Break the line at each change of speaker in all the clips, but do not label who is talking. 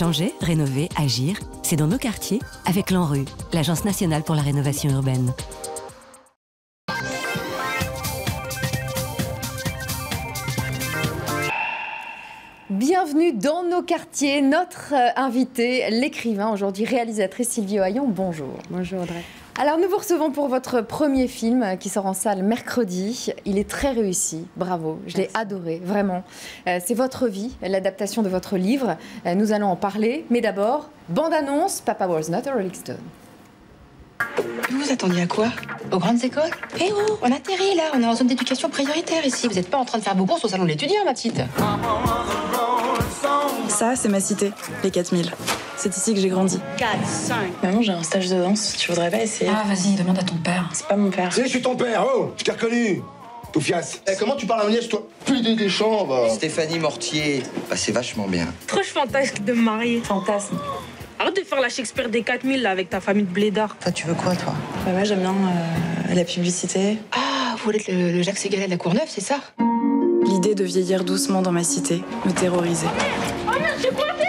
Changer, rénover, agir, c'est dans nos quartiers avec l'ANRU, l'Agence nationale pour la rénovation urbaine.
Bienvenue dans nos quartiers. Notre invitée, l'écrivain, aujourd'hui réalisatrice Sylvie Ohayon. Bonjour.
Bonjour Audrey.
Alors nous vous recevons pour votre premier film qui sort en salle mercredi. Il est très réussi, bravo, je l'ai adoré, vraiment. C'est votre vie, l'adaptation de votre livre. Nous allons en parler, mais d'abord, bande-annonce, Papa was not a Rolling Stone.
Vous attendiez à quoi? Aux grandes écoles? Eh oh, on atterrit là, on est en zone d'éducation prioritaire ici. Vous n'êtes pas en train de faire vos courses au salon de l'étudiant, ma petite.
Ça, c'est ma cité, les 4000. C'est ici que j'ai grandi.
4, 5.
Maman, j'ai un stage de danse, tu voudrais pas essayer?
Ah, vas-y, demande à ton père.
C'est pas mon père.
Je suis ton père, oh, je t'ai reconnu. Toufias. Comment tu parles à ma nièce, toi? Plus des chambres.
Stéphanie Mortier, bah, c'est vachement bien.
Trop fantasque de me marier.
Fantasme.
Arrête de faire la Shakespeare des 4000 là, avec ta famille de blédards.
Toi, tu veux quoi, toi?
Bah moi, j'aime bien la publicité.
Ah, vous voulez être le Jacques Ségalet de la Courneuve, c'est ça?
L'idée de vieillir doucement dans ma cité me terrorisait.
Oh merde, j'ai pointé!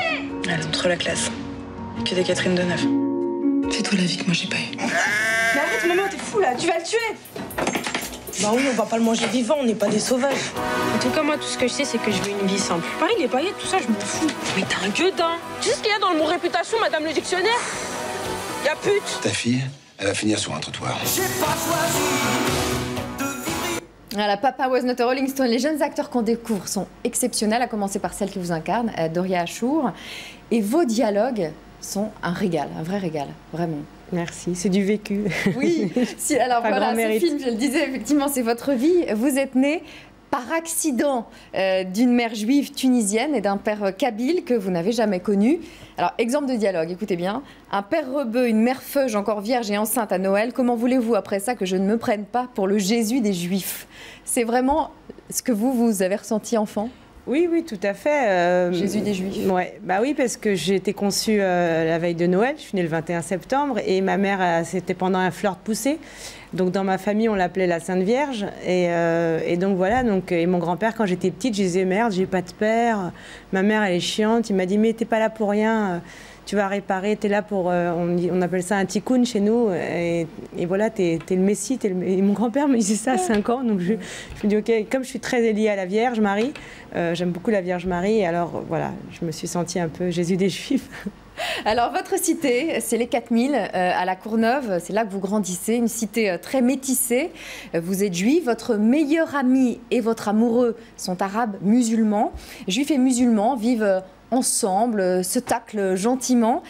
Elle entre la classe. Que des Catherine Deneuve.
Fais-toi la vie que moi, j'ai pas eu.
Mais arrête, maman, t'es fou là, tu vas le tuer! Bah oui, on va pas le manger vivant, on n'est pas des sauvages. En tout cas, moi, tout ce que je sais, c'est que je veux une vie simple. Pareil, les paillettes, tout ça, je m'en fous. Mais t'as un gueudin! Tu sais ce qu'il y a dans le mot réputation, madame le dictionnaire? Y'a pute!
Ta fille, elle va finir sur un trottoir.
Voilà, Papa was not a Rolling Stone. Les jeunes acteurs qu'on découvre sont exceptionnels, à commencer par celle qui vous incarne, Doria Achour. Et vos dialogues sont un régal, un vrai régal, vraiment.
Merci, c'est du vécu.
Oui, alors
Pas
voilà,
grand
ce
mérite.
film, je le disais, effectivement, c'est votre vie. Vous êtes né par accident d'une mère juive tunisienne et d'un père kabyle que vous n'avez jamais connu. Alors, exemple de dialogue, écoutez bien. Un père rebeu, une mère feuge encore vierge et enceinte à Noël. Comment voulez-vous après ça que je ne me prenne pas pour le Jésus des Juifs? C'est vraiment ce que vous avez ressenti enfant?
Oui, oui, tout à fait.
Jésus des Juifs.
Ouais, bah oui, parce que j'ai été conçue la veille de Noël. Je suis née le 21 septembre et ma mère, c'était pendant un fleur de poussée. Donc dans ma famille, on l'appelait la Sainte Vierge. Et donc voilà. Et mon grand-père, quand j'étais petite, je disais merde, j'ai pas de père. Ma mère, elle est chiante. Il m'a dit mais t'es pas là pour rien. Tu vas réparer. T'es là pour. On appelle ça un tikkun chez nous. Et voilà, t'es le Messie. Et mon grand-père me disait ça à 5 ans. Donc je me dis ok. Comme je suis très liée à la Vierge Marie, j'aime beaucoup la Vierge Marie. Et alors voilà, je me suis sentie un peu Jésus des Juifs.
Alors, votre cité, c'est les 4000 à la Courneuve. C'est là que vous grandissez, une cité très métissée. Vous êtes juif, votre meilleur ami et votre amoureux sont arabes musulmans. Juifs et musulmans vivent ensemble, se taclent gentiment.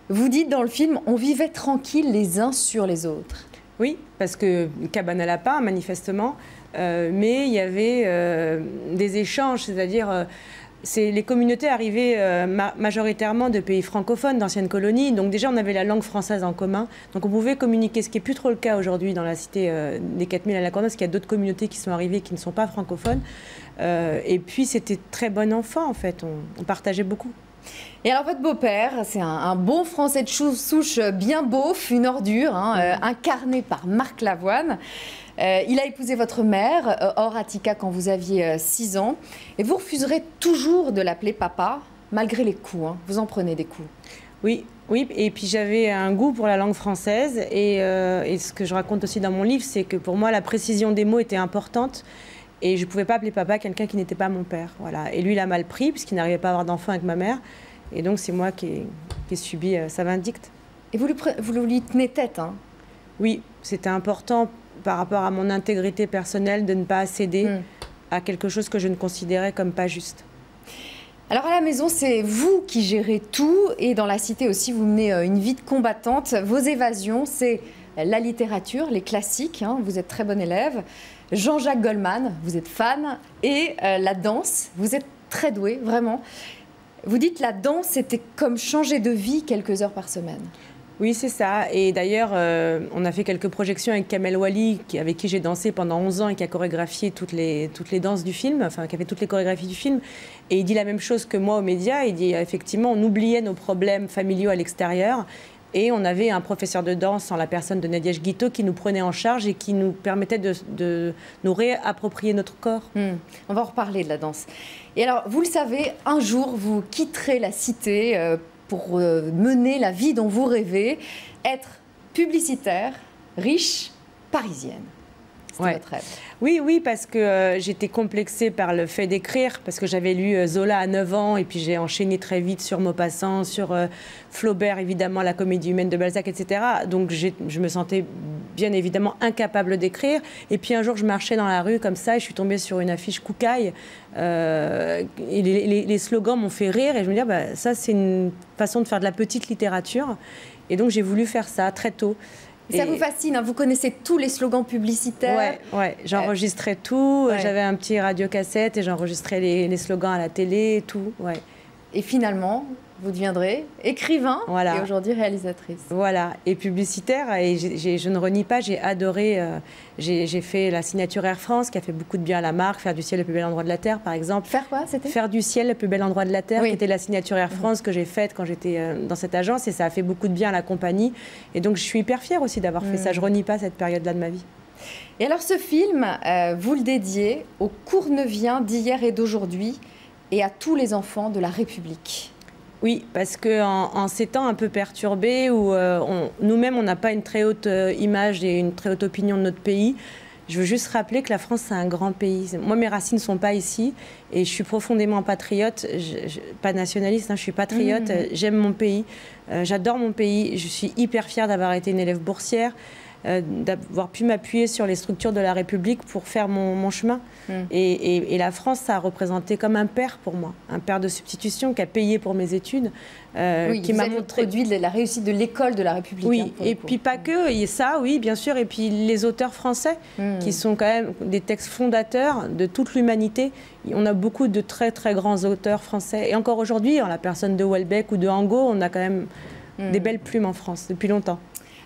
Vous dites dans le film, on vivait tranquille les uns sur les autres.
Oui, parce que cabane à lapin, manifestement. Mais il y avait des échanges, c'est-à-dire... les communautés arrivaient majoritairement de pays francophones, d'anciennes colonies. Donc déjà, on avait la langue française en commun. Donc on pouvait communiquer, ce qui n'est plus trop le cas aujourd'hui dans la cité des 4000 à la Courneuve, parce qu'il y a d'autres communautés qui sont arrivées qui ne sont pas francophones. Et puis, c'était très bon enfant, en fait. On partageait beaucoup.
Et alors, votre beau-père, c'est un bon français de souche bien beauf, une ordure, incarné par Marc Lavoine. Il a épousé votre mère, Or Attica, quand vous aviez 6 ans. Et vous refuserez toujours de l'appeler papa, malgré les coups. Vous en prenez des coups.
Oui, oui. Et puis j'avais un goût pour la langue française. Et ce que je raconte aussi dans mon livre, c'est que pour moi, la précision des mots était importante. Et je ne pouvais pas appeler papa quelqu'un qui n'était pas mon père. Voilà. Et lui, il a mal pris, puisqu'il n'arrivait pas à avoir d'enfant avec ma mère. Et donc, c'est moi qui ai subi sa vindicte.
Et vous lui tenez tête,
Oui, c'était important par rapport à mon intégrité personnelle de ne pas céder à quelque chose que je ne considérais comme pas juste.
Alors à la maison, c'est vous qui gérez tout et dans la cité aussi, vous menez une vie de combattante. Vos évasions, c'est la littérature, les classiques, vous êtes très bon élève. Jean-Jacques Goldman, vous êtes fan, et la danse, vous êtes très doué, vraiment. Vous dites la danse, c'était comme changer de vie quelques heures par semaine.
Oui, c'est ça. Et d'ailleurs, on a fait quelques projections avec Kamel Wally, avec qui j'ai dansé pendant 11 ans et qui a chorégraphié toutes les danses du film, enfin, qui a fait toutes les chorégraphies du film. Et il dit la même chose que moi aux médias. Il dit, effectivement, on oubliait nos problèmes familiaux à l'extérieur. Et on avait un professeur de danse en la personne de Nadège Guiteau qui nous prenait en charge et qui nous permettait de nous réapproprier notre corps.
On va en reparler de la danse. Et alors, vous le savez, un jour, vous quitterez la cité pour mener la vie dont vous rêvez, être publicitaire, riche, parisienne. C'était votre rêve.
Oui, parce que j'étais complexée par le fait d'écrire, parce que j'avais lu Zola à 9 ans, et puis j'ai enchaîné très vite sur Maupassant, sur Flaubert, évidemment, la comédie humaine de Balzac, etc. Donc je me sentais bien évidemment incapable d'écrire. Et puis un jour, je marchais dans la rue comme ça, et je suis tombée sur une affiche Koukaï. Et les slogans m'ont fait rire, et je me disais, ça c'est une façon de faire de la petite littérature. Et donc j'ai voulu faire ça très tôt.
Ça vous fascine, hein, vous connaissez tous les slogans publicitaires.
Ouais, j'enregistrais tout. J'avais un petit radiocassette et j'enregistrais les slogans à la télé et tout. Ouais.
Et finalement, vous deviendrez écrivain et aujourd'hui réalisatrice.
Voilà, et publicitaire. Et je ne renie pas, j'ai adoré. J'ai fait la signature Air France qui a fait beaucoup de bien à la marque. Faire du ciel le plus bel endroit de la Terre, par exemple.
Faire quoi, c'était ?
Faire du ciel le plus bel endroit de la Terre, qui était la signature Air France que j'ai faite quand j'étais dans cette agence. Et ça a fait beaucoup de bien à la compagnie. Et donc, je suis hyper fière aussi d'avoir fait ça. Je renie pas cette période-là de ma vie.
Et alors, ce film, vous le dédiez aux Courneuviens d'hier et d'aujourd'hui et à tous les enfants de la République.
Oui, parce qu'en ces temps un peu perturbés, où nous-mêmes, on n'a pas une très haute image et une très haute opinion de notre pays, je veux juste rappeler que la France, c'est un grand pays. Moi, mes racines ne sont pas ici et je suis profondément patriote, pas nationaliste, je suis patriote, j'aime mon pays, j'adore mon pays, je suis hyper fière d'avoir été une élève boursière, d'avoir pu m'appuyer sur les structures de la République pour faire mon chemin. Et la France, ça a représenté comme un père pour moi, un père de substitution qui a payé pour mes études, qui m'a montré
produit de la réussite de l'école de la République.
Oui, et puis pas que, et ça, oui, bien sûr, et puis les auteurs français, qui sont quand même des textes fondateurs de toute l'humanité. On a beaucoup de très, très grands auteurs français. Et encore aujourd'hui, en la personne de Houellebecq ou de Angot, on a quand même des belles plumes en France depuis longtemps.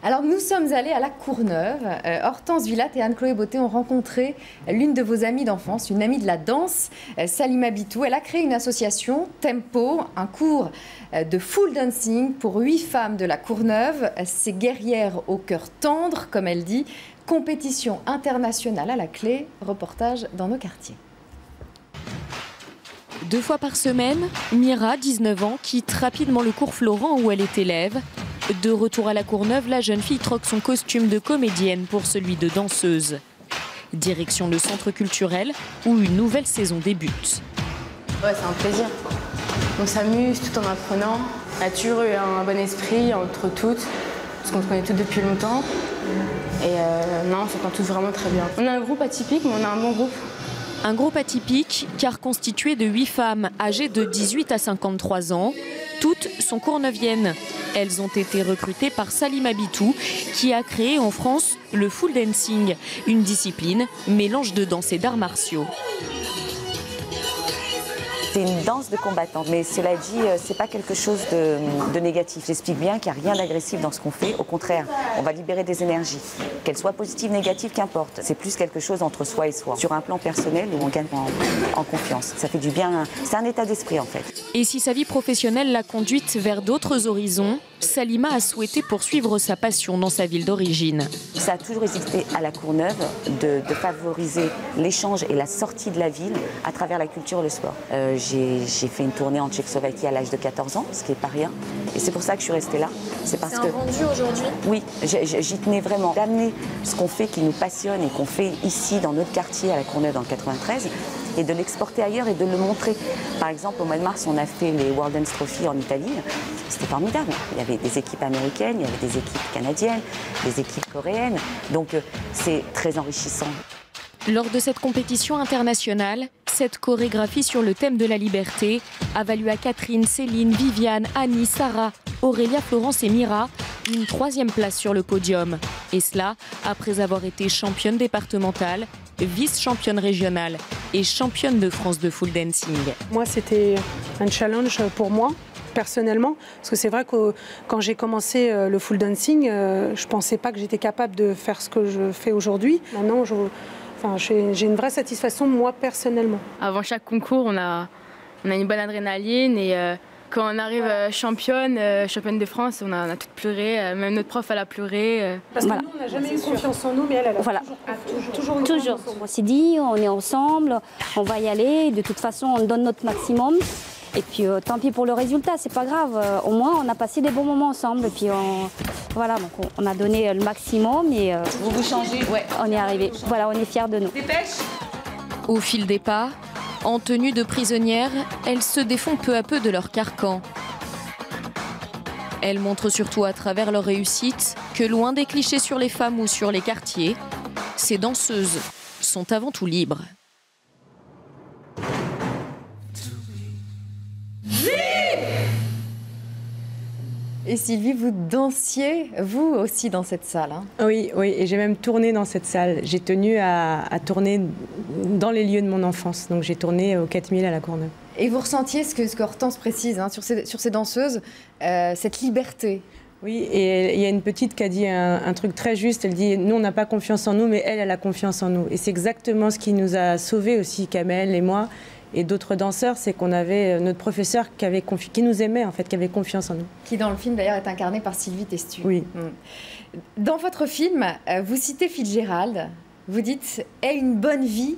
Alors, nous sommes allés à la Courneuve. Hortense Villatte et Anne-Chloé Beauté ont rencontré l'une de vos amies d'enfance, une amie de la danse, Salima Bitou. Elle a créé une association, Tempo, un cours de full dancing pour 8 femmes de la Courneuve. Ces guerrières au cœur tendre, comme elle dit. Compétition internationale à la clé. Reportage dans nos quartiers.
2 fois par semaine, Mira, 19 ans, quitte rapidement le cours Florent où elle est élève. De retour à la Courneuve, la jeune fille troque son costume de comédienne pour celui de danseuse. Direction le centre culturel où une nouvelle saison débute.
Ouais, c'est un plaisir. On s'amuse tout en apprenant. On a toujours eu un bon esprit entre toutes, parce qu'on se connaît toutes depuis longtemps. Et non, on s'entend tous vraiment très bien. On a un groupe atypique, mais on a un bon groupe.
Un groupe atypique car constitué de 8 femmes âgées de 18 à 53 ans. Toutes sont courneuviennes. Elles ont été recrutées par Salima Bitou qui a créé en France le full dancing, une discipline mélange de danse et d'arts martiaux.
C'est une danse de combattante, mais cela dit, c'est pas quelque chose de négatif. J'explique bien qu'il n'y a rien d'agressif dans ce qu'on fait. Au contraire, on va libérer des énergies, qu'elles soient positives, négatives, qu'importe. C'est plus quelque chose entre soi et soi, sur un plan personnel où on gagne en confiance. Ça fait du bien, c'est un état d'esprit en fait.
Et si sa vie professionnelle l'a conduite vers d'autres horizons, Salima a souhaité poursuivre sa passion dans sa ville d'origine.
Ça a toujours existé à la Courneuve de favoriser l'échange et la sortie de la ville à travers la culture et le sport. J'ai fait une tournée en Tchécoslovaquie à l'âge de 14 ans, ce qui n'est pas rien. Et c'est pour ça que je suis restée là. C'est parce que
rendu aujourd'hui ?
Oui, j'y tenais vraiment. D'amener ce qu'on fait qui nous passionne et qu'on fait ici dans notre quartier à la Courneuve dans le 93 et de l'exporter ailleurs et de le montrer. Par exemple, au mois de mars, on a fait les World Dance Trophy en Italie. C'était formidable. Il y avait des équipes américaines, il y avait des équipes canadiennes, des équipes coréennes. Donc c'est très enrichissant.
Lors de cette compétition internationale, cette chorégraphie sur le thème de la liberté a valu à Catherine, Céline, Viviane, Annie, Sarah, Aurélia, Florence et Mira une 3e place sur le podium. Et cela après avoir été championne départementale, vice-championne régionale et championne de France de full dancing.
Moi, c'était un challenge pour moi, personnellement, parce que c'est vrai que quand j'ai commencé le full dancing, je ne pensais pas que j'étais capable de faire ce que je fais aujourd'hui. Maintenant, j'ai une vraie satisfaction, moi, personnellement.
Avant chaque concours, on a une bonne adrénaline et Quand on arrive championne de France, on a toutes pleuré, même notre prof elle a pleuré.
Parce que nous, on n'a jamais eu confiance en nous, mais elle a toujours eu confiance en nous.
On s'est dit, on est ensemble, on va y aller, de toute façon on donne notre maximum. Et puis tant pis pour le résultat, c'est pas grave. Au moins on a passé des bons moments ensemble. Et puis voilà, donc on a donné le maximum et
Vous changez, ouais.
On est arrivé. Voilà, on est fiers de nous.
Dépêche.
Au fil des pas, en tenue de prisonnières, elles se défont peu à peu de leur carcan. Elles montrent surtout à travers leur réussite que loin des clichés sur les femmes ou sur les quartiers, ces danseuses sont avant tout libres.
Et Sylvie, vous dansiez, vous aussi, dans cette salle, hein?
Oui, et j'ai même tourné dans cette salle. J'ai tenu à tourner dans les lieux de mon enfance. Donc j'ai tourné au 4000 à la Courneuve.
Et vous ressentiez ce que Hortense précise sur ces danseuses, cette liberté?
Oui, et il y a une petite qui a dit un truc très juste. Elle dit, nous, on n'a pas confiance en nous, mais elle a confiance en nous. Et c'est exactement ce qui nous a sauvés aussi, Kamel et moi. Et d'autres danseurs, c'est qu'on avait notre professeur qui nous aimait, en fait, qui avait confiance en nous.
Qui, dans le film, d'ailleurs, est incarné par Sylvie Testu.
Oui.
Dans votre film, vous citez Fitzgerald. Vous dites « Aie une bonne vie,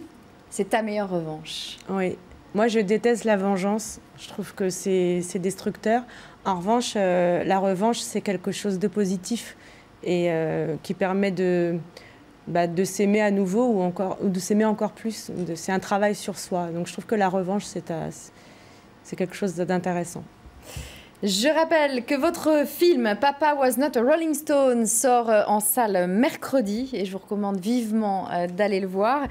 c'est ta meilleure revanche ».
Oui. Moi, je déteste la vengeance. Je trouve que c'est destructeur. En revanche, la revanche, c'est quelque chose de positif et qui permet de s'aimer à nouveau ou de s'aimer encore plus. C'est un travail sur soi. Donc je trouve que la revanche, c'est quelque chose d'intéressant.
Je rappelle que votre film « Papa Was Not a Rolling Stone » sort en salle mercredi et je vous recommande vivement d'aller le voir.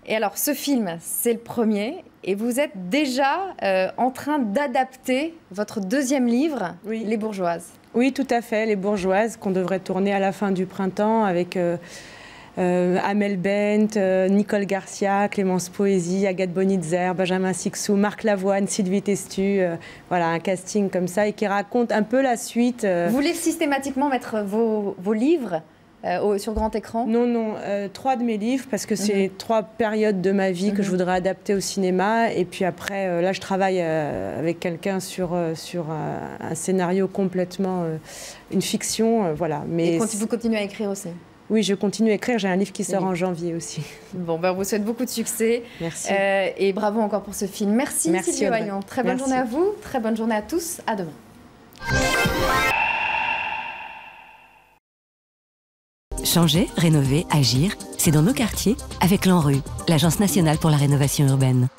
Et alors, ce film, c'est le premier et vous êtes déjà en train d'adapter votre deuxième livre,
oui.
Les Bourgeoises.
Oui, tout à fait, Les Bourgeoises, qu'on devrait tourner à la fin du printemps avec... Amel Bent, Nicole Garcia, Clémence Poésie, Agathe Bonitzer, Benjamin Sixou, Marc Lavoine, Sylvie Testu, voilà, un casting comme ça et qui raconte un peu la suite.
Vous voulez systématiquement mettre vos livres sur grand écran? Non,
3 de mes livres parce que c'est 3 périodes de ma vie que je voudrais adapter au cinéma et puis après, là je travaille avec quelqu'un sur un scénario complètement, une fiction, voilà. Mais
et vous continuez à écrire aussi?
Oui, je continue à écrire. J'ai un livre qui sort en janvier aussi.
Bon, on vous souhaite beaucoup de succès.
Merci.
Et bravo encore pour ce film. Merci Sylvie Vaillant. Très bonne journée à vous. Très bonne journée à tous. À demain.
Changer, rénover, agir, c'est dans nos quartiers avec l'ANRU, l'Agence nationale pour la rénovation urbaine.